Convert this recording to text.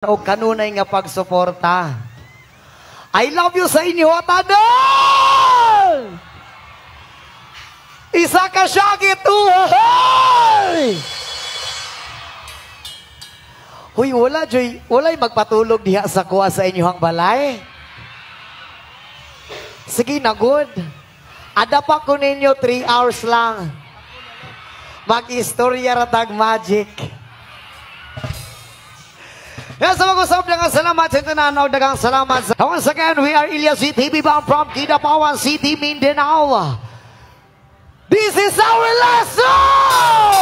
o kanunay nga pagsuporta. I love you sa inyo, tanan! Isa ka siya gituhay! Huy, wala, Joy. Wala'y magpatulog diha sa kuha sa inyong balay. Sige na, good. Adapa ko ninyo 3 hours lang. Mag-istorya ratag magic. Yes, mag-usap dagang salamat sa Tinanaw, dagang salamat. Once again, we are Ilyas TV bound from Kidapawan City, Mindanao. This is our last song!